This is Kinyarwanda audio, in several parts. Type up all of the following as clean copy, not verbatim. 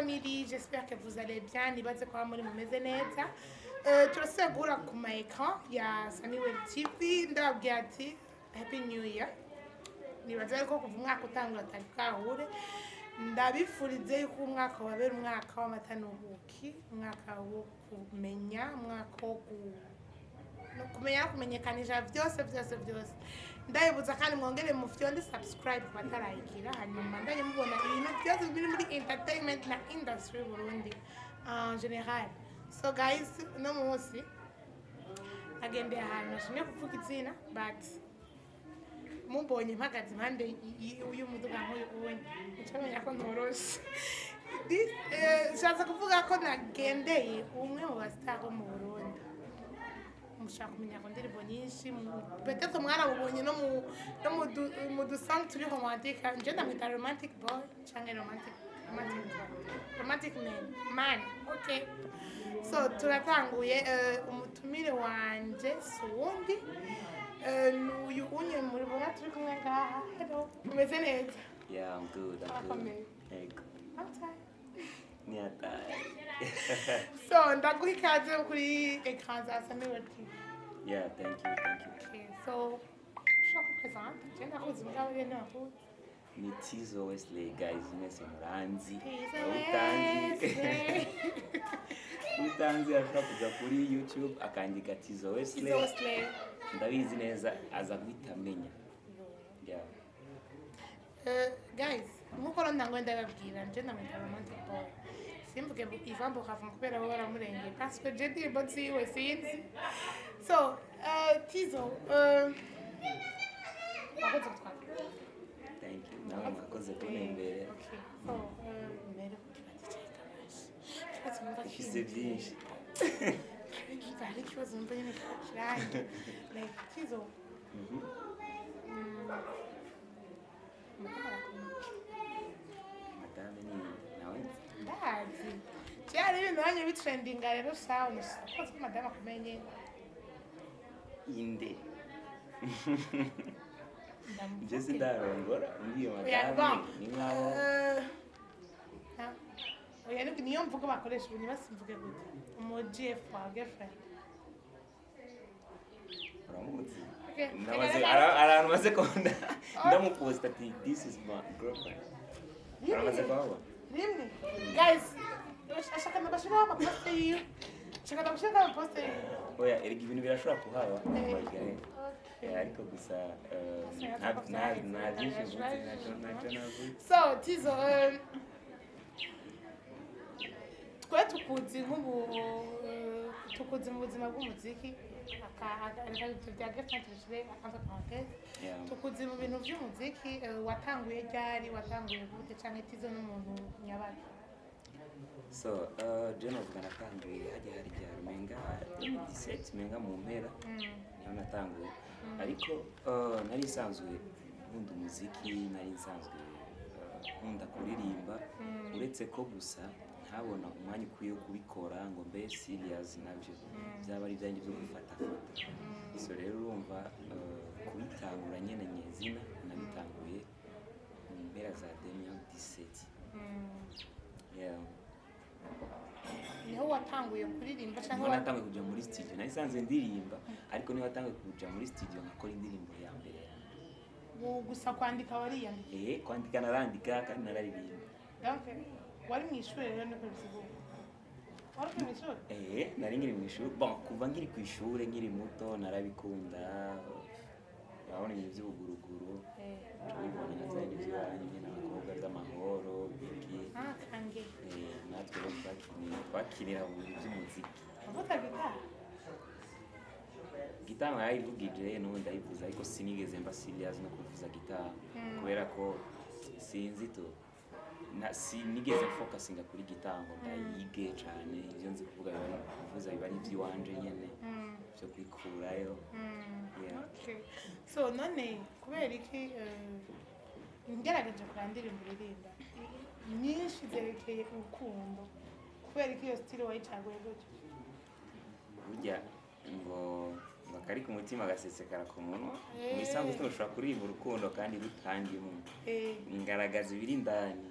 family, j'espère que vous allez bien. Nibaze kwa muri mumeze neza. Turasubira guhura ku ma écran ya Samy-well TV. Ndababwira ati Happy New Year. Nibaze ko kuva umwaka utangura atari bwahure. Ndabifurize yuko umwaka wabera umwaka w'amata n'ubuki, umwaka wo kumenya, umwaka wo kumenyekanisha vyose. Ndayibuza kandi mwongere mufyonde subscribe batarayigira hanyuma ndaye mubona ibintu byose biri muri entertainment na industry Burundi en general. So guys, no munsi agende ahantu nashimye kuvuga izina but mumbonye mpagaze impande uyu muduga nk'uyu ubonye ncamenya ko ntoroshe. Shaza kuvuga ko nagendeye umwe mu bastar bo mu Burundi. Mushaka kumenya ko ndirimbo nyinshi peut-être mwarabubonye no mu dusang turi romantique. Je ndamwita romantic boy cyangwa romantic man. Okay, so turatanguye. Umutumire wanje suwundi n'uyu unye muri bona turi kumwe ngaha. Hello, umeze neza? Yeah, I'm good. Hey, I'm tired. So ndaguha ikaze kuri écran za Samy-well TV. Yeah, thank you. Okay, so ushaka kupresenta genda kuzi mugabo yene aho Ni Tizzo Wesley, guys. Ines Raguel. Utanzi ashaka kuja kuri YouTube akandika Tizzo Wesley. Ndabizi neza aza guhitamenya. Yeah. Guys, nkuko ndango ndababwira nje ndamwita romantic boy. Simvuge ivambo kava kubera bo baramurengeye parce que je dis bon si we sinzi. So, Tizzo, Thank you. Nawe mwakoze kunembere. Okay. So, mbere kukibazo Ikize byinshi. Hari ikibazo mbonye n'ikiranye. Like Tizzo. Madame ni nawe. Ndazi. Cyari ibintu banye bitrendinga rero sawa nishaka ko madame akumenye. Inde. Jesse darongora ndiyo madame ni nkaho. Oya niyo mvugo bakoresha ubu nibasimvuge gute. Umuji wa girlfriend. Ramuzi. Arantu maze konda ndamuposta ati this is my girlfriend. Aramaze kwaho. Rimwe. Guys, ashaka nabashira amaposte yiyo. Shaka nabashira amaposte yiyo. Oya erega ibintu birashobora kuhaba bagare. Ariko gusa So Tizzo, twe tukuzi mu buzima bw'umuziki bya girlfriend bishire entre parenthèses. Tukuzi mu bintu by'umuziki. Watanguye ryari, watanguye gute cyane Tizzo n'umuntu nyabari? So je novuga natanguye hari rumenga 2017 menga mu mpera niho natanguye. Ariko nari nsanzwe nkunda umuziki, nari nsanzwe nkunda kuririmba uretse ko gusa ntabona umwanya ukwiye kubikora ngo mbe serious nabyo byaba ari byanjye byo gufata foto. So rero urumva kubitangura nyene nyezina nabitanguye mu mpera za 2017. Yeah. Niho watanguye kuririmba cyangwa natanguye kuja muri studio? Nari sanzwe ndirimba ariko niho watanguye kuja muri studio nakora indirimbo ya mbere yanjye. Gusa kwandika wariyandika? Kwandika narandika kandi nararirimba. Donc wari mu ishuri rero niko bisigura? Wari mu ishuri? Nari nkiri mu ishuri. Bon, kuva nkiri ku ishuri nkiri muto narabikunda. Urabona ibintu by'ubuguruguru. Tubibona nka zindi by'abanye n'abakobwa z'amahoro biki. Kange. Natwe twakinira mu bintu by'umuziki. Uvuga gitara? Gitara narayivugije n'ubu ndayivuza ariko sinigeze mba serious no kuvuza gitara kubera ko sinzi to sinigeze focusinga kuri gitara ngo ndayige cyane. Ibyo nzi kuvuga kuvuza biba ari iby'iwanje nyene byo kwikurayo. Okay. So none kubera iki ngerageje kurandira indirimbo nyinshi zerekeye urukundo kubera iki iyo style wayicaguye gutyo? Burya ngo bakari ku mutima gasesekara ku munwa. Mwisanzwe tushobora kuririmba urukundo kandi rutangiyemo. Ingaragaza ibiri ndani.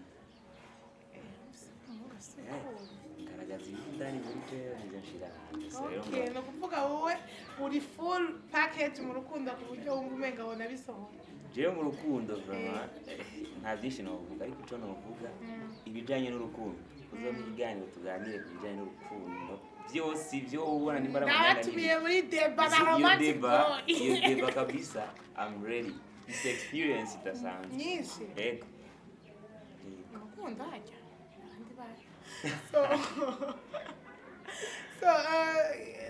garagaza ibindani muri jewe nivyo nshira hanze so rero Okay, no kuvuga wowe uri full package mu rukundo ku buryo wumva umenga wona bisohoye. jewe mu rukundo vraiment nta byinshi novuga ariko ico novuga ibijanye n'urukundo uzomwiganiro tuganire ku bijanye n'urukundo vyose ivyo ubona nimbara mu Naratumiye muri deba na romantic boy. iyo deba kabisa I'm ready this experience itasanzwe Nyinshi. ego Urukundo hajya abandi bari. So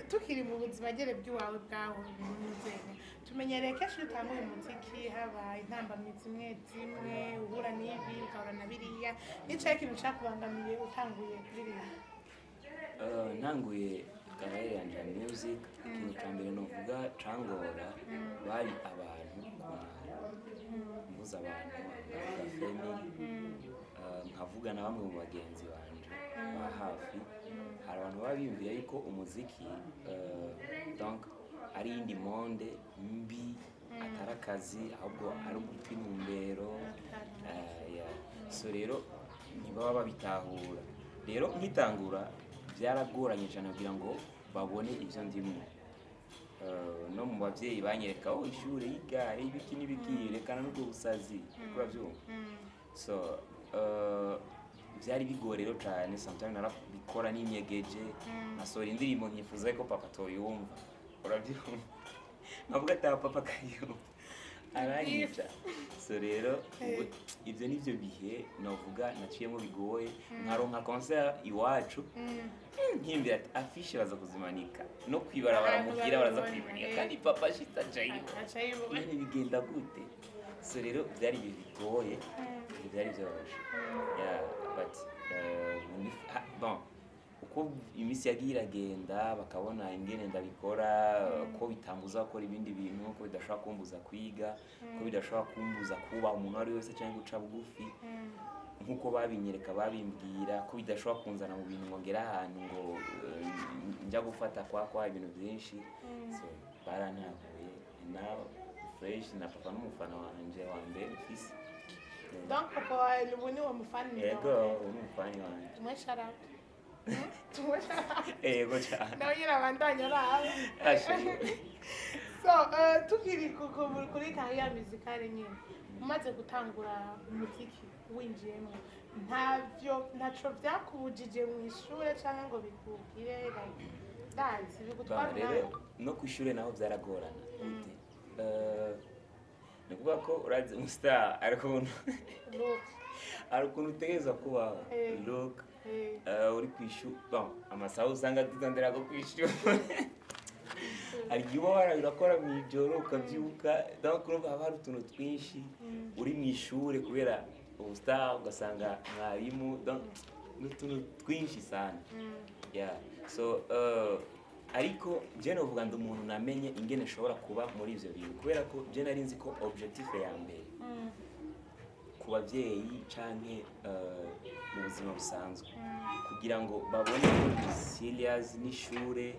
tukiri mu buzima gere by'iwawe bwawe n'umuzenya tumenyereye kenshi iyo utanguye umuziki haba intambamyi zimwe zimwe uhura n'ibi ukahura na biriya nicaye ikintu cyakubangamiye utanguye kuririmba. ntanguye karere yanje ya music ikintu ca mbere novuga cangora bari abantu mbuza abantu bavuga family nkavuga na bamwe mu bagenzi banje ba hafi hari abantu baba biyumvira yuko umuziki donc ari indi monde mbi atari akazi ahubwo ari uguta intumbero so rero ntibaba babitahura rero nkitangura byaragoranye cyane kugira ngo babone ibyo ndimo no mu bavyeyi banyereka ishure yiga ibiki n'ibiki rekana n'ubwo busazi kuravyumva so byari bigorero cyane sometimes narabikora n'imyegeje nasohora indirimbo nkifuza ko papa toyumva urabyumva nkavuga ati papa kayumva arayica so rero ibyo nivyo bihe navuga naciyemo bigoye nkaronka concert iwacu nkimbira ati afishe baza kuzimanika no kwibarabara mugira baraza kwimanika kandi papa shita jayibo none bigenda gute so rero byari bigoye byari byoroshe but bon uko imisi yagiye iragenda bakabona ingene ndabikora ko bitambuza gukora ibindi bintu ko bidashobora kumbuza kwiga ko bidashobora kumbuza kuba umuntu ari wese cyangwa guca bugufi nkuko babinyereka babimbwira ko bidashobora kunzana mu bintu ngo ngera ahantu ngo njya gufata kwa ibintu byinshi so barantahuye now fresh na papa n'umufana wanje wa mbere ufise donc papa wawe ni wa mufana yego umufana wanje tumweshara yego cyane nawe nyine abandanya araho so tukiri kuri kariya muzikale nyine umaze gutangura umuziki winjiyemo ntaco byakubujije mu ishure cyangwa ngo bikubwire dance bigutwara rero no ku ishure naho byaragorana ni kuvuga ko urazi umustar ariko utegereza kubaho look uri kwishura bon amasaha usanga tutondera ko kwishura ariko urakora mu ijoro ukabyuka donc urumva haba hari utuntu twinshi uri mu ishure kubera ubustar ugasanga mwarimu donc n'utuntu twinshi sana so ariko je novuga ndi umuntu namenye ingene nshobora kuba muri ivyo bintu kubera ko je nari nzi ko objectif ya mbere ku bavyeyi canke mu buzima busanzwe kugira ngo babone ko serious n'ishure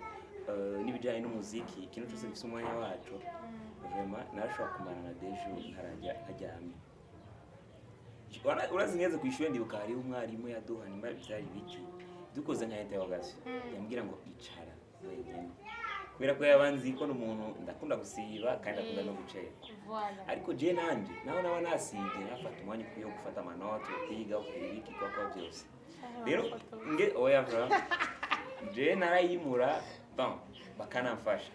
n'ibijanye n'umuziki ikintu cyose gifite umwanya wacu vraiment narashobora kumarana dejo ntarajya aryamye urazi neza ku ishure ndibuka hariho umwarimu yaduha nimba byari biki dukoze nka interrogation yambwira ngo icara wenyine kubera ko yabanzi ko n'umuntu ndakunda gusiba kandi akunda no gucera ariko je nanje naho naba nasivye nafata umwanya ukwiye gufata amanota kwiga ukibiki kwa byose rero nge oya bra je narayimura bon bakanamfasha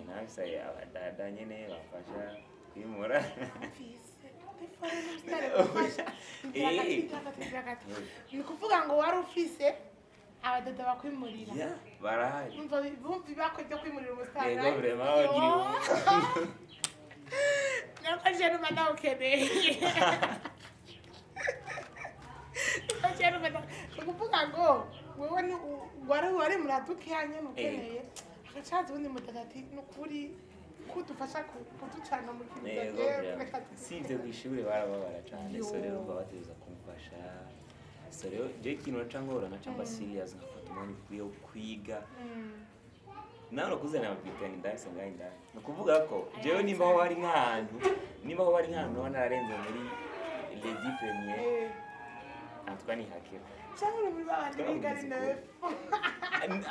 nabisaye abadada nyene bafasha kwimura ni kuvuga ngo wari ufise abadada bakwimurira barahari bumva ibako ryo kwimurira umusitari yego vraiment bagiriwe nako je numa nawukeneye ni kuvuga ngo wewe wari muradukanye mukeneye agacaza ubundi mudada ati ni ukuri kudufasha kuducana mu kintu si ibyo ku ishuri barababara cyane so rero babateza kumfasha so rero je ikintu nacangora nacamba serious nkafata umwanya ukwiye wo kwiga nawe nakuze nabwita ndahise ngaho indani ni ukuvuga ko jewe nimba aho hari nk'ahantu naba nararenze muri les 10 premiers antwa ni hakira cyangwa muri babandi biga ari neuf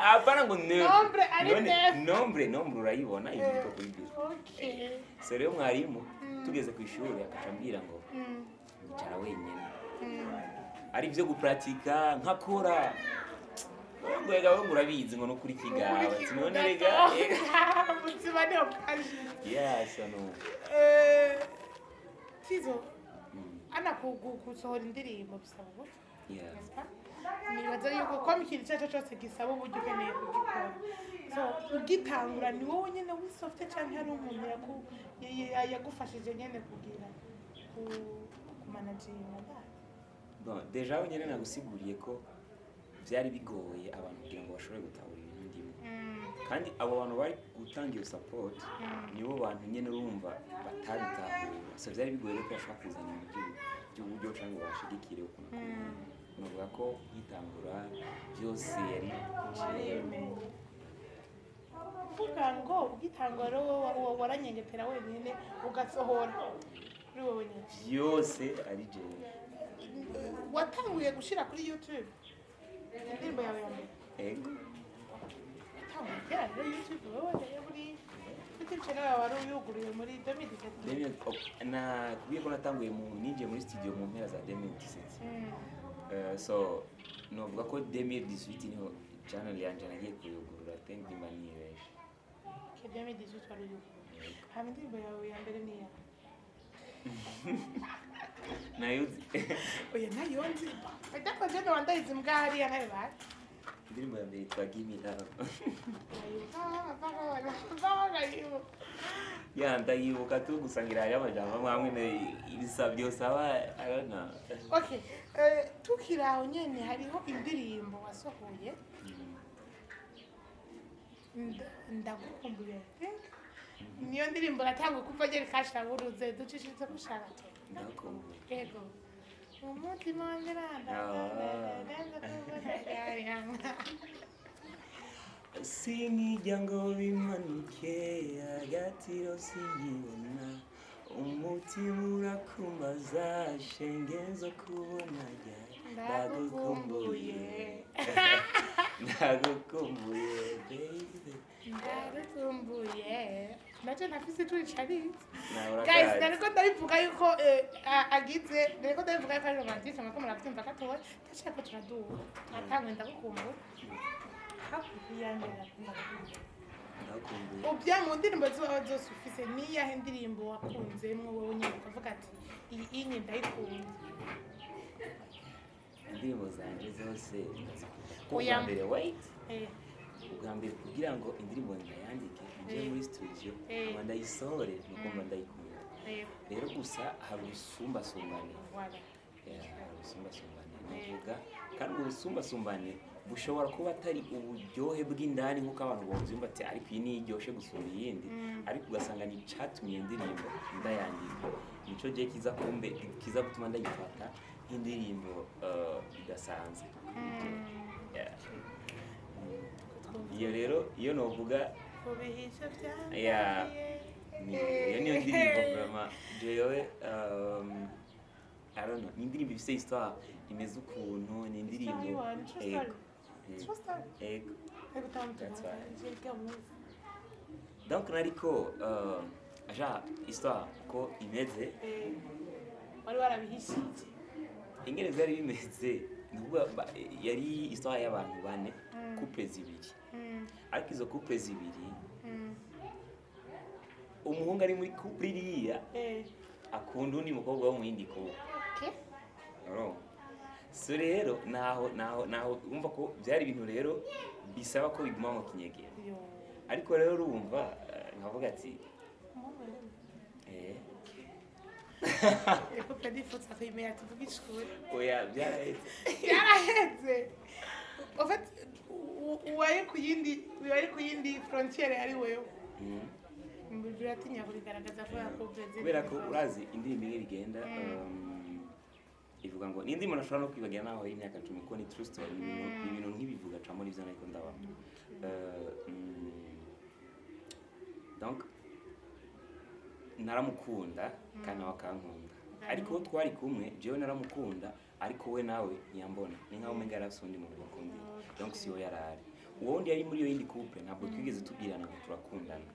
apana ngo neuf Nombre ari neuf. nombre urayibona ibiko kuri biro okay so rero mwarimu tugeze ku ishuri akaca ambwira ngo icara wenyine ari byo gupratika nkakora ngwega we murabizi ngo no kuri kigaba sinone rega mutima ne okaje yes no Tizzo ana kugusohora indirimbo bisaba uburyo yeah nibaza yuko ko ikintu cyacu cyose gisaba uburyo ukeneye kugikora so ugitangura ni wowe nyine wisofte cyangwa hari umuntu yagufashije nyine kugira kumanaginga bon deja we nyine nagusiguriye ko byari bigoye abantu kugira ngo bashobore gutahura ibintu ndimo kandi abo bantu bari gutanga iyo support nibo bantu nyine urumva batabitahura so byari bigoye ko bashobora kuzana by'uburyo cyangwa bashigikire ukuntu nuvuga ko yitangura byose yari uvuga ngo ugitangura waranyengetera wenyine ugasohora kuri wowe nyine byose ari jewe watanguye gushira kuri YouTube indirimbo yawe ya mbere ego watanguye kera kuri YouTube wowe muri YouTube channel yawe wari uyuguruye muri 2017 nakubwiye ko natanguye ninjiye muri studio mu mpera za 2017 so novuga ko 2018 niho channel yanje nagiye kuyugurura think nimba niyereje 2018 wari uyuguruye hama indirimbo yawe ya mbere ni ya nayuzi oya nayonzi adako jeno wandayizi mbwa hariya nayo bari indirimbo ya mbere yitwa Give Me Love ya ndayibuka tu gusangira hariya amajambo mwamwe ibisabyo saba arana okay tukiri aho nyene hariho indirimbo wasohoye ndagukumbuye niyo ndirimbo natangwe kuva geri kashaburuze ducishitse kushaka to ndakumbuye ego umutima wanjye sinijya ngo bimanuke agatiro sinkibona umutima urakumbaza shenge zo kubona ndagukumbuye ndagukumbuye baby ndagukumbuye nacyo nafise twicaritse nawe guys nariko ndabivuga yuko agize nariko ndabivuga yuko ari romantique amako murabyumva gatoya ndashaka ko turaduha natangwe ndagukumbuye ubya mu ndirimbo ziba zose ufise niyahe ndirimbo wakunzemwo wowe nyine ukavuga ati iyi inye ndayikunda indirimbo zanje zose ndazikunda mbere wait ubwa mbere kugira ngo indirimbo ndayandike nje muri studio ngo ndayisohore nuko ndayikunda rero gusa hari ubusumbasumbane nuvuga kandi ubusumbasumbane bushobora kuba atari uburyohe bw'indani nk'uko abantu babyumva ati ariko iyi niyo iryoshe gusumba iyindi ariko ugasanga ni icatumye indirimbo ndayandika nico je kiza gutuma ndayifata nk'indirimbo idasanzwe iyo rero iyo novuga ubihisha byanjye iyo niyo ndirimbo vraiment jewe I don't know, ni indirimbo ifise histoire imeze ukuntu ni indirimbo donc nariko aja histoire ko imeze wari warabihishije ingene zari bimeze nukuvuga yari histoire y'abantu bane couple zibiri ariko izo couple zibiri umuhungu ari muri couple iriya akunda undi mukobwa wo mu yindi couple so rero naho umva ko byari ibintu rero bisaba ko biguma mu kinyegera ariko rero urumva nkavuga ati eko pedifutsa kwimera tuvuga ishuri oya byarahetse en fait uwaye ku yindi frontiere ari wewe biratinya kurigaragaza kubera ko urazi indirimbo imwe bigenda ivuga ngo nindi muntu ashobora no kwibagira naho y'imyaka 10 ko ni true story ibintu nkibivuga camo n'ivyo nariko ndabona donc naramukunda kandi akankunda ariko twari kumwe jewe naramukunda ariko we nawe ntiyambona ni nkaho umenga yarafise undi muntu bakundira donc siyo yarari uwo wundi yari muri iyo yindi couple ntabwo twigeze tubwirana ngo turakundana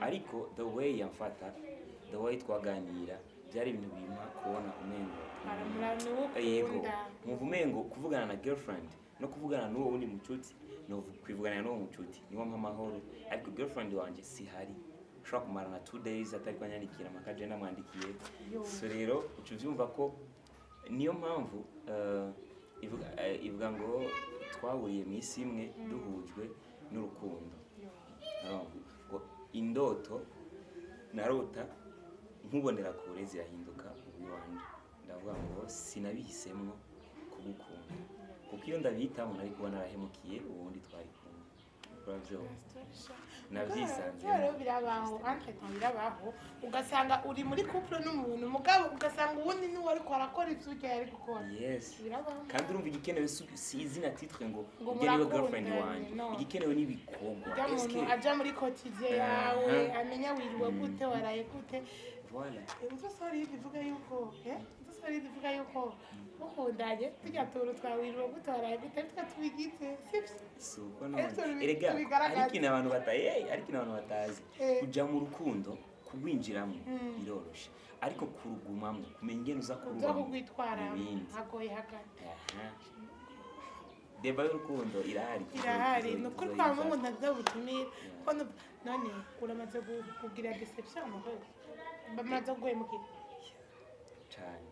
ariko the way yamfata the way twaganira byari ibintu bimpa kubona umengo yego mwumva umengo kuvugana na girlfriend no kuvugana n'uwo wundi mucuti no kwivugana n'uwo mucuti niwo amahoro ariko girlfriend wanje sihari ushobora kumarana 2 days atari kwanyandikira amakaje namwandikiye so rero ucu vyumva ko niyo mpamvu ivuga ngo twahuriye mu isi imwe duhujwe n'urukundo ngo indoto narota nkubonera kure zirahinduka ubuwanje ndavuga ngo sinabihisemo kugukunda kuko iyo ndabitamo nari kubona narahemukiye ubundi twari kumwe uravyo navyisanze rero birabaho birabaho ugasanga uri muri couple n'umuntu mugabo ugasanga ubundi ni wari kwarakora ivyo yari gukora yes birabaho kandi urumva igikenewe si izina titre ngo ujye niwe girlfriend wanje igikenewe n'ibikorwa eske aja muri quotidien yawe amenya wiriwe gute waraye gute voilà sorry bivuga yuko ukundanye tujya turu twawiriwe gute waraye gute tukatwigite suko none erega ariko abantu batazi kuja mu rukundo kubinjiramo biroroshe ariko kurugumamo kumenya ingene uza kugwitwara hagoye hagati deba y'urukundo irahari nukuri kwa mungu ndabutumira ko none uramaze kugira deception mu kwezi bamaze guhemukira cyane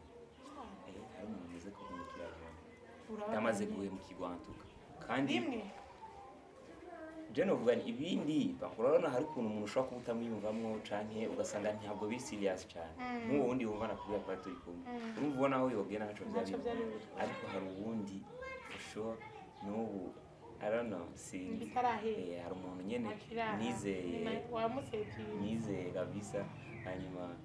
hari umuntu umaze guhemukira yamaze guhemukirwa ntuka kandi je novuga ibindi bakurana hari ukuntu umuntu ushobora kuba utamwiyumvamwo canke ugasanga ntabwo biri serious cyane nk'uwo wundi wumva nakubwira ko turi kumwe urumva ubona aho yogena naco byari ariko hari uwundi for sure n'ubu I don't know hari umuntu nyene nizeye kabisa hanyuma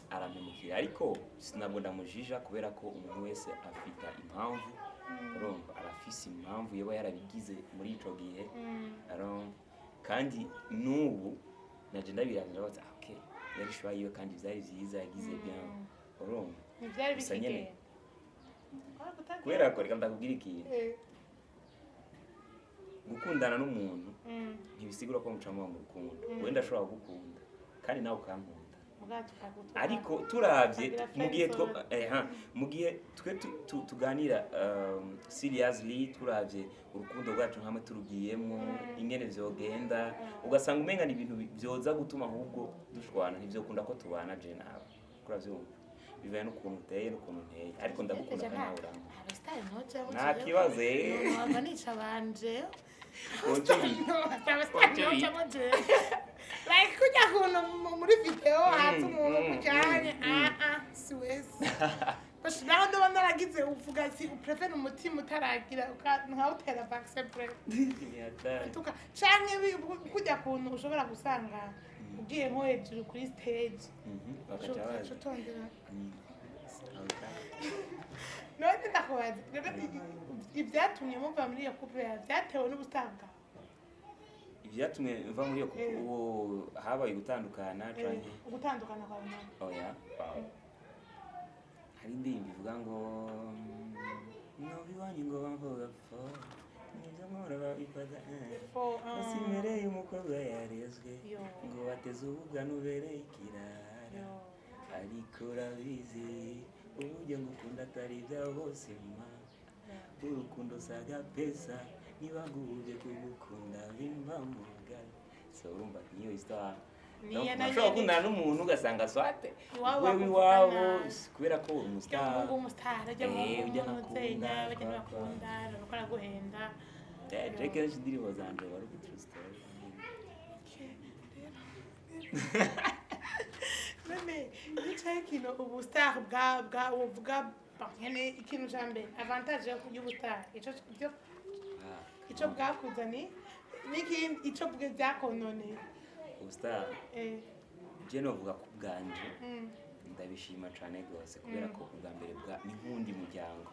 aramemukira ariko sinabwo ndamujija kubera ko umuntu wese afita impamvu urumva arafise impamvu yoba yarabigize muri ico gihe kandi n'ubu naje ndabirangira bati okay yari shwa yiwe kandi byari byiza yagize bien urumva byari bikigeye kubera ko reka ndakubwira ikintu gukundana n'umuntu ntibisigura ko mucamo mu rukundo wenda ashobora gukunda kandi nawe ukankunda ariko turavye mu gihe twe tuganira seriously turavye urukundo rwacu nkamwe turugiyemo ingene vyogenda ugasanga umenga ni ibintu byoza gutuma ahubwo dushwana ntivyokunda ko tubana je nawe kuravyumva bivaye n'ukuntu uteye n'ukuntu nteye ariko ndagukunda kandi nawe urangwa nta kibazo nica banje like kujya kuntu muri video hasi umuntu kujyanye siwezi bashiraho ndo naragize uvuga ati uprefere umutima utaragira nkawutera vaccine tuka canke kujya kuntu ushobora gusanga ugiye nko hejuru kuri stage tondera none ndakubaza ibyatumye muva muri iyo couple byatewe n'ubusanga ibyatumye mva muri iyo couple uwo habaye gutandukana canke gutandukana kwa mama oya hari indirimbo ivuga ngo nobiwanyu ngo bamvuga fo nivyo nkora babikoza basimereye umukobwa yarezwe ngo bateze ubugano ubereye ikirara ariko urabizi uburyo ngukunda atari ibyawe bose ma urukundo saga pesa niba nguhuje kugukunda bimba mugari so urumva niyo histoire ushobora gukundana n'umuntu ugasanga swate wewe iwabo kubera ko uri umustar ujya nakunda bakora guhenda je kenshi indirimbo zanje bari ku true story none nicaye kino ubustar bwa uvuga nyene ikintu ca mbere avantage y'ubustar ico bwakuzani n'ikindi ico byakononeye ubustar je novuga ku bwanje ndabishima cane rwose kubera ko ubwa mbere ni nk'undi muryango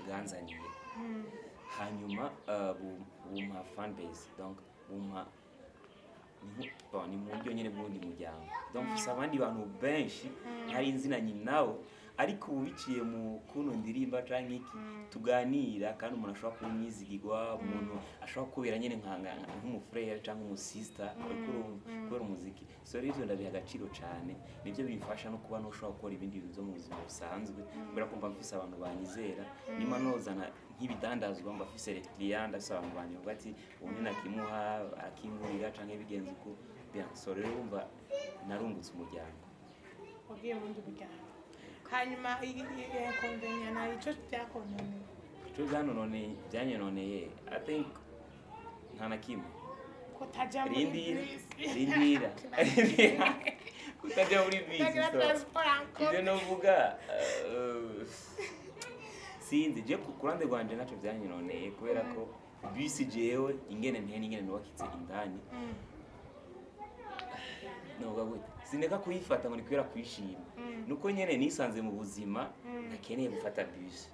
bwanzaniye hanyuma bumpa fan base donc bumpa ni mu buryo nyene bw'undi muryango donc fise abandi bantu benshi hari inzinanyi nawo ariko ubu biciye mu kuntu ndirimba canke iki tuganira kandi umuntu ashobora kuba umwizigirwa umuntu ashobora kubera nyene nk'umufrere canke umusista kubera umuziki so rero ndabiha agaciro cane nivyo bimfasha no kuba ntushobora gukora ibindi bintu vyo mu buzima busanzwe kubera ko mba mfise abantu banyizera nima nozana nk'ibidandazwa mba mfise client ndafise abantu banyoga ati ubu nakimuha akingurira canke bigenze uko bien so rero umva narungutse umuryango ugiye mu ndi muryango hanyuma konvenya na ico byakononeye ico byanononeye I think nta na kimwe kutaja muri rindira kutaja muri bisi ivyo novuga sinzi je ku ruhande rwanje naco byanyononeye kubera ko bisi jewe ingene nubakitse indani novuga gute sineka kuyifata ngo nikwira kwishima nuko nyene nisanze mu buzima nakeneye gufata bisi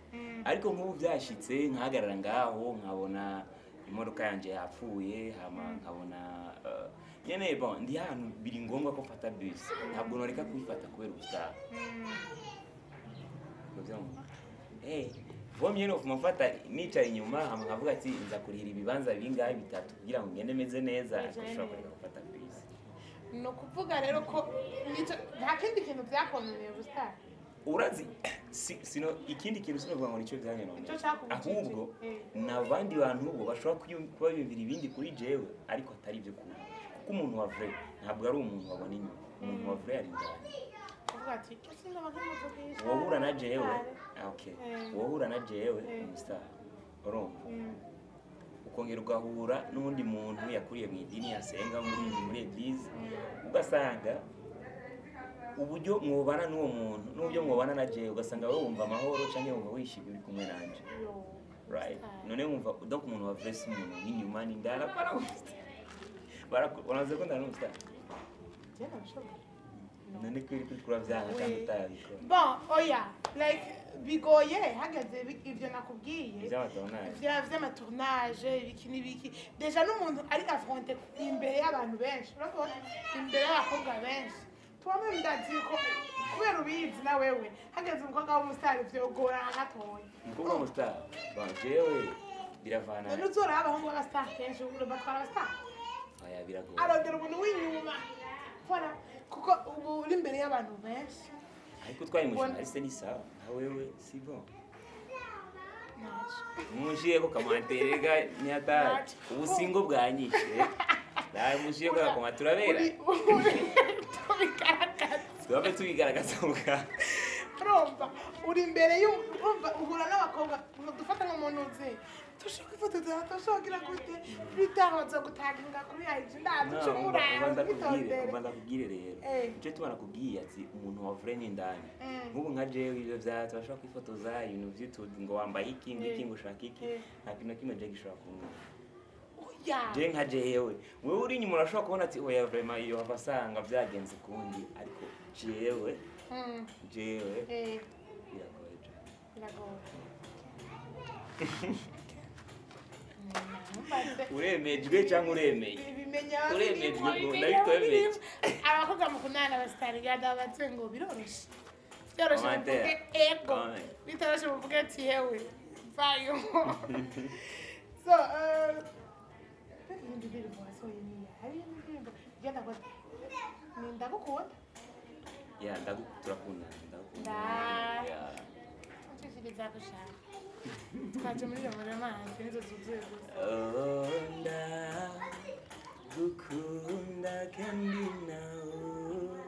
ariko nk'ubu byashitse nkahagarara ngaho nkabona imodoka yanje yapfuye hama nkabona nyene bon ndi hano biri ngombwa ko mfata bisi ntabwo noreka kuyifata kubera ubutaha vomye no kumufata nicaye inyuma hama nkavuga ati nza kurihira ibibanza bingahe bitatu kugira ngo ngende meze neza ashobora kureka gufata bisi no kuvuga rero ko nta kindi kintu byakononeye ubutaha urazi sino ikindi kintu sinovuga ngo nico byanyenone ahubwo n'abandi bantu bo bashobora kuba bibiri ibindi kuri jewe ariko atari byo kuri kuko umuntu wa vrai ntabwo ari umuntu wabona inyuma umuntu wa vrai ari ndani wohura na jewe okay wohura na jewe umustar urumva ukongera ugahura n'undi muntu yakuriye mu idini yasenga muri eglise ugasanga uburyo mwobana n'uwo muntu n'uburyo mwobana na jewe ugasanga wowe wumva amahoro canke wumva wishimye uri kumwe nanje right none wumva donc umuntu wa vrai umuntu n'inyuma n'indara barakoze ko ndanusta none kwiri kuri vyanga kandi utabikora bon oya like bigoye hageze ivyo nakubwiye vy'amatournage ibiki n'ibiki deja n'umuntu ari affronté imbere y'abantu benshi urabona imbere y'abakobwa benshi tuwame ndazi ko kubera ubizi na wewe hageze umukobwa w'umusitari vyogora gatoya umukobwa w'umusitari jewe biravana none uzora abahungu b'abasitari kenshi batwara abasitari oya biragoye arondera umuntu w'inyuma voilà kuko ubu uri imbere y'abantu benshi ariko twayimushima arise ni sawa na wewe si bon mushiye ko kamanterega ni hatari ubusingo bwanyishe mushiye ko kamanturabera tubigaragaza tubigaragaza muka urumva uri imbere y'umva uhura n'abakobwa dufata nk'umuntu uzi tushaka ifotoza tushakira gute bitahoza gutaginga kuri IG ndaduca umurara bitondere kubwire rero icyo tubana kubwiye ati umuntu wa vrai ni ndani nk'ubu nka jewe ivyo vyatsi bashaka kwifotoza ibintu vy'ituzi ngo wambaye iki ngiki ngo ushaka iki nta kintu kimwe je gishobora kumwe je nka jewe wewe uri inyuma urashobora kubona ati oya vraiment iyo abasanga byagenze kundi ariko jewe biragoye uremejwe cyangwa uremeye uremejwe ndabikwemeye abakobwa mukundana abasitari gadabatse ngo biroroshe byoroshye muvuge ego bitoroshe muvuge ati yewe vayo so indirimbo wasohoye niya hari indirimbo igenda gute ni ndagukunda turakunda nshishikiriza gushaka twaje muri amazi nizo zuzuye gusa ndagukunda kandi nawe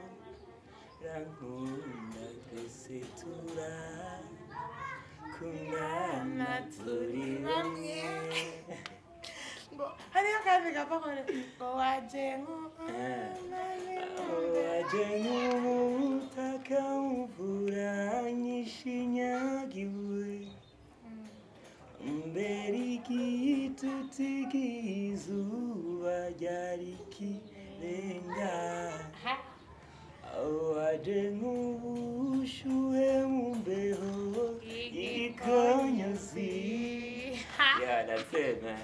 rankunda twese turakundana turi bamwe hariyo akazi gapakore ngo waje nk'umutaka mvura nyishinyagiwe mbere igituti k'izuba ryari kirenga waje nk'ubushuhe mu mbeho y'igikonyozi that's it man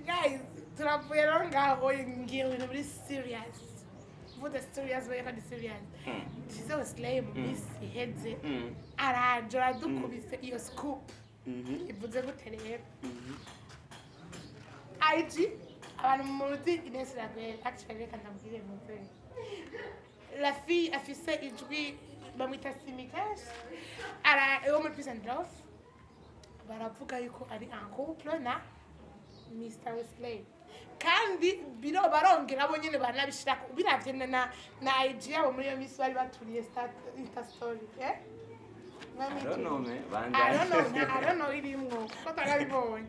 guys turavuye rero ngaho ngiye ibintu muri serious uvuze serious we kandi serious Tizzo slay mu minsi iheze araje aradukubise iyo scoop ivuze gute rero IG abantu muruzi Inès Raguel actually reka ndamubwire muze la fille afise ijwi bamwita Samy-well wo muri Peace and Love baravuga yuko ari un couple na Mr. Slay kandi biro barongera bo nyene banabishira biravye na IG yabo muri iyo misi bari baturiye Insta story I don't know man I don't know irimwo ko tarabibonye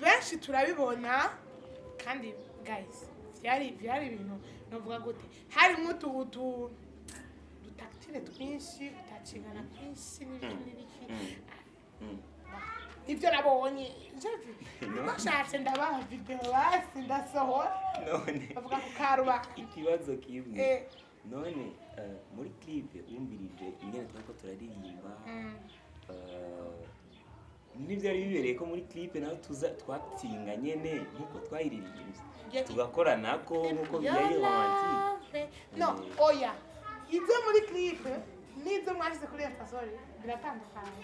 benshi turabibona kandi guys vyari ibintu novuga gute harimo dutaktire twinshi utacingana twinshi n'ibiki ivyo nabonye bashatse ndabaha video basi ndasohora none bavuga ku karuba ikibazo kimwe none muri clip umbirije ingene twako turaririmba n'ivyari bibereye ko muri clip naho twatsinga nyene nkuko twayiririmbye tugakora nako nkuko byari romantique no oya ivyo muri clip n'ivyo mwashize kuri Insta story biratandukanye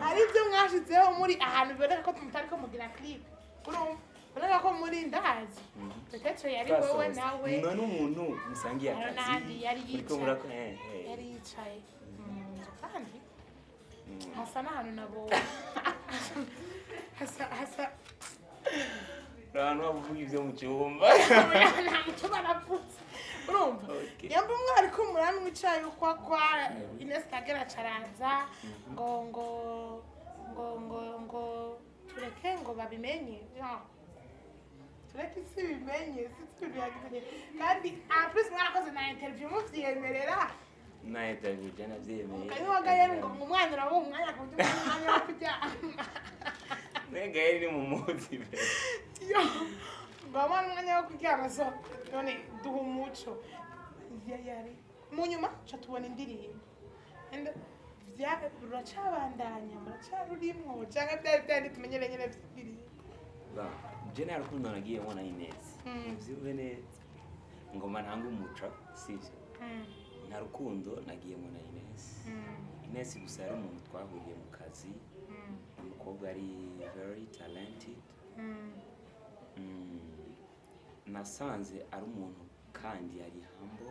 hari ibyo mwashizeho muri ahantu biboneka ko tumutari ko mugira clip urumva ko muri ndazi peut-être yari wowe nawe none umuntu musangiye akazi yari yicaye kandi hasa n'ahantu nabo hasa abantu bavuga ivyo mu cyumba nta muco barapfutse urumva yamba umwari ko murani wicaye kwa Inès Raguel acaranza ngo tureke ngo babimenye tureke isi bimenye situbyagiye kandi en plus mwarakoze na interview muvyemerera na interview jana vyemeye kandi wagaye ngo umwana urabo umwanya ku umwanya wo kujya nega yari mu muzi be yo bamwana umwanya wo kujya so none duha umuco yari mu nyuma cha tubona indirimbo and buracabandanya muracarurimwo cyangwa byari tumenyere nyene by'indirimbo jene harukundo nagiye mwana Ines vyuve neza ngoma ntanga umuco sivyo nta rukundo nagiye mwana Ines gusa yari umuntu twahuriye mu kazi umukobwa ari very talented nasanze ari umuntu kandi yari humble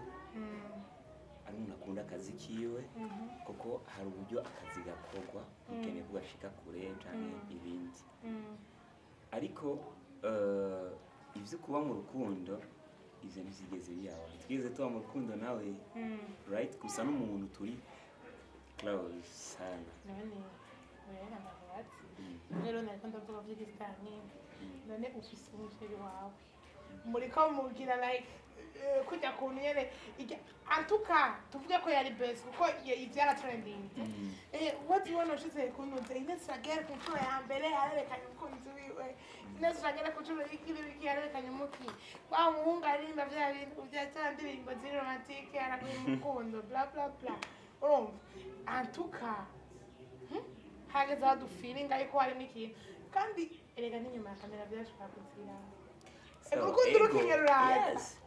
ari umuntu akunda akazi kiwe kuko hari uburyo akazi gakorwa ukeneye ko gashika kure canke ibindi ariko ivyo kuba mu rukundo ivyo ntivyigeze biyaho twigeze tuba mu rukundo nawe right gusa n'umuntu turi close sana rero nariko ndavuga vy'igistani none ufise umusheri wawe muriko mubwira like kujya kuntu nyene antuka tuvuge ko yari best kuko ivyara trending what you want to say kuntu Inès Raguel ku nshuro ya mbere yarerekanye umukunzi wiwe Inès Raguel ku nshuro y'ikiri yarerekanye umuki wa muhungu arimba vya bintu vya ndirimbo ziri romantique araguye umukundo bla bla bla urumva antuka hageze aho dufilinga ariko harimo ikintu kandi erega n'inyuma ya kamera byashobora kuzira urukundo rukinyaruraza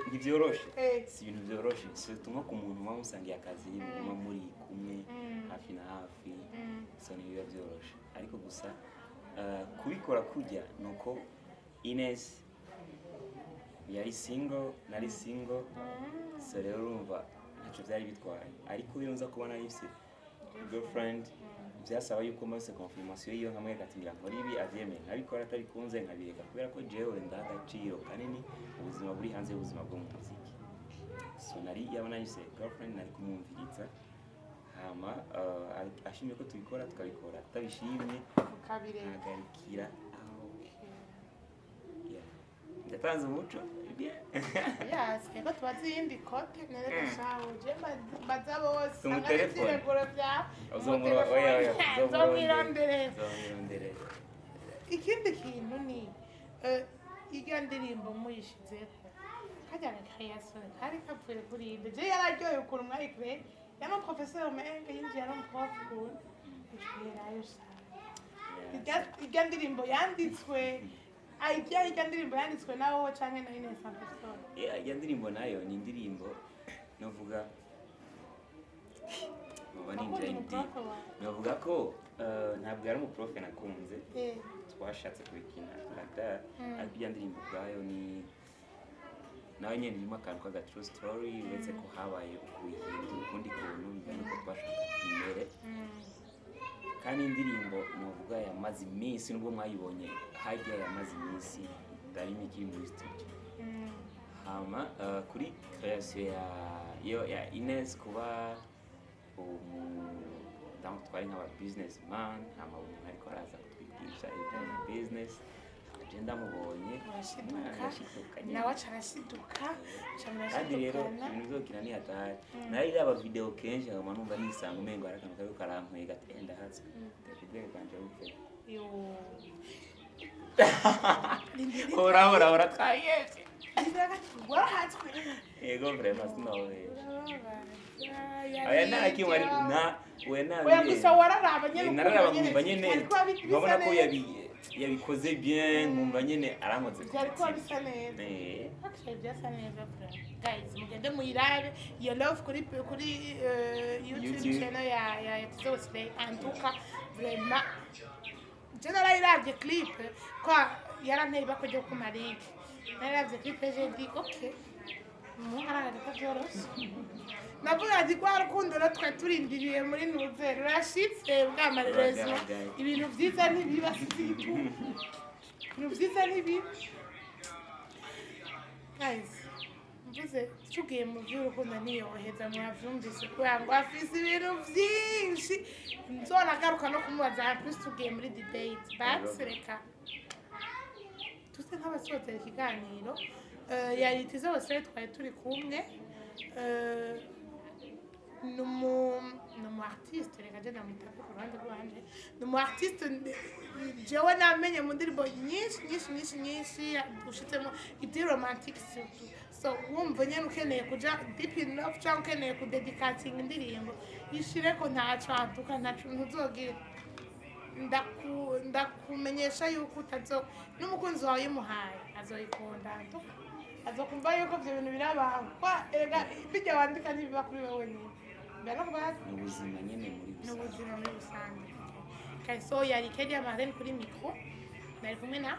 ntibyoroshe si ibintu byoroshe surtout nko ku muntu muba musangiye akazi muba muri kumwe hafi na hafi so ntibiba byoroshe ariko gusa kubikora kujya ni uko Ines yari single nari single so rero urumva ntacyo byari bitwaye ariko iyo nza kubona yise girlfriend byasaba yuko mose confirmation yiyo nkamwe gatingira nkora ibi avyemeye nabikora atari kunze nkabireka kubera ko jewe ndagaciro kanini ubuzima buri hanze y'ubuzima bwo mu muziki so nari yabona yise girlfriend nari kumwumviriza hama ashimye ko tubikora tukabikora tabishimye ukabiregarikira aho ndatanze umuco yes keko tubazi yindi kote nereka shawo je baza bose telefone bya uzomwirondere ikindi kintu ni iyo ndirimbo muyishizeho kajyana création kari kapfuye kuri inde je yararyoye ukuntu mwayikure yama professeur menge yinjiye ari umuprof cool ishirayo sana iyo ndirimbo yanditswe Ijya ndirimbo yanditswe na wowe canke na Ines Raguel? Ijya ndirimbo nayo ni indirimbo novuga novuga ko ntabwo yari umuprofe nakunze twashatse kubikina ariko ijya ndirimbo ubwayo ni nawe nyine irimo akantu k'aga true story uretse ko habaye ukuyihindura ukundi kuntu bivanye ko twashaka imbere kandi indirimbo novuga yamaze iminsi nubwo mwayibonye hajya yamaze iminsi darimo ikiri muri studio hama kuri création ya Ines kuba twari nk'aba businessman hama umuntu ariko araza kutwigisha ibijyanye business agenda mubonye nawe arashiduka kandi rero ibintu byokina ni hatari nayo iraba video kenshi nkaba numva nisanga umengo hari akantu kariko karankwega ati ndahatswe ndakubwira kanje bupfe ora kayese yego vraiment sinawe aya nta kimwe ari na we na gusa wararaba nyene nararaba nyene nkabona ko yabikoze bien nkumva nyene arankoze byari ko bisa neza actually byasa neza guys mugende muyirabe iyo love kuri YouTube channel ya Vyose antuka vraiment generally clip kwa yaranteye bakoje ku marink naravye clip je dit okay muhara ariko byoroshye navuga ati kwa rukundo natwe turindiriye muri nuzero rashitse bw'amarezo ibintu byiza ntibiba sizitu ibintu byiza ntibiba guys mvuze tugiye mu by'urukundo niyoheza mwavyumvise kugira ngo afise ibintu byinshi nzona garuka no kumubaza plus tugiye muri debate batsireka tuse nk'abasozera ikiganiro yari Tizzo twari turi kumwe numu artiste reka je namutaka ku ruhande rwanje numu artiste jewe namenye mu ndirimbo nyinshi ushitsemo ibyo romantic surtout so wumva nyene ukeneye kuja deep in love cyangwa ukeneye kudedicating indirimbo yishire ko ntaco antuka ntaco ntuzogira ndakumenyesha yuko utazo n'umukunzi wawe yimuhaye azoyikunda antuka azokumva yuko ibyo bintu birabaho kwa erega bijya wandika ntibiba kuri wowe nyine ubuzima nyene muri rusange okay so yari Kedia Marlene kuri micro nari kumwe na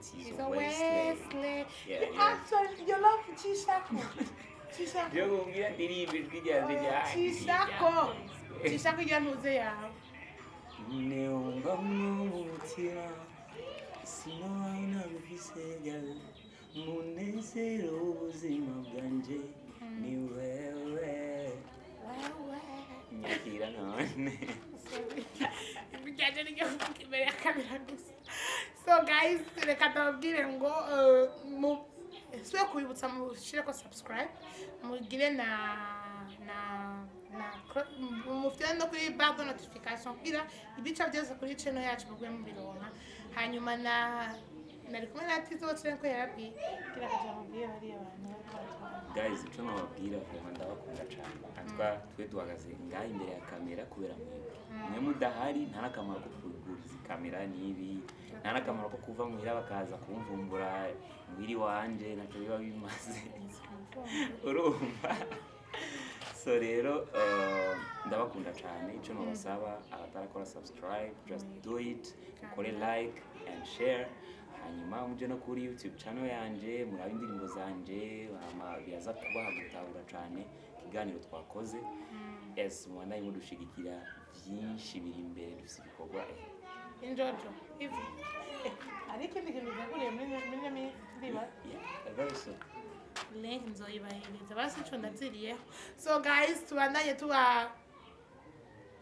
Tizzo Wesley actually you love Chishako yo kumbwira ndirimbo ijwi ryanjye rya Chishako ijya ntuze yawe neumva mumutima sinowaina mfisega munezero ubuzima bwanje ni wewe nyakira none ibijyanye n'ibyo imbere ya kamera gusa so guys reka ndababwire ngo suye kubibutsa mushire ko subscribe mugire na mufite no kuri bar de notification kugira ibica byose kuri channel yacu mugwe mu bironka hanyuma nari kumwe na Tizzo ko yarabwiye kira kaja mubwiye bari abantu guys icyo nababwira vraiment ndabakunda cyane atwa twe duhagaze ngaho imbere ya kamera kubera mwe mudahari nta nakamaro ko kuguriza kamera nibi nta nakamaro ko kuva muhira bakaza kumvumbura ngwiri wanje naco biba bimaze urumva so rero ndabakunda cyane icyo nabasaba abatarakora subscribe just do it ukore like and share hanyuma muje no kuri YouTube channel yanje muraba indirimbo zanje biraza kubaha gutahura cyane ikiganiro twakoze yes mwana imudushigikira byinshi biri imbere dufite ibikorwa injojo ivi ariko ibintu byaguriye muri ndiba very soon link nzoyibahereza basi ico ndaziriyeho so guys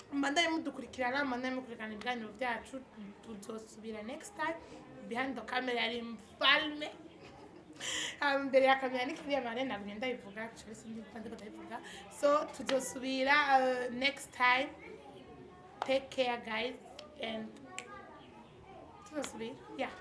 tubandanye mudukurikirana mbandanye mukurikirana ibiganiro byacu tuzosubira next time behind the camera ari mfalme mbere ya kamera ni Kedia Marlene ntabwo ndayivuga actually sindi kandi ndayivuga so tuzosubira next time take care guys and tuzosubira yeah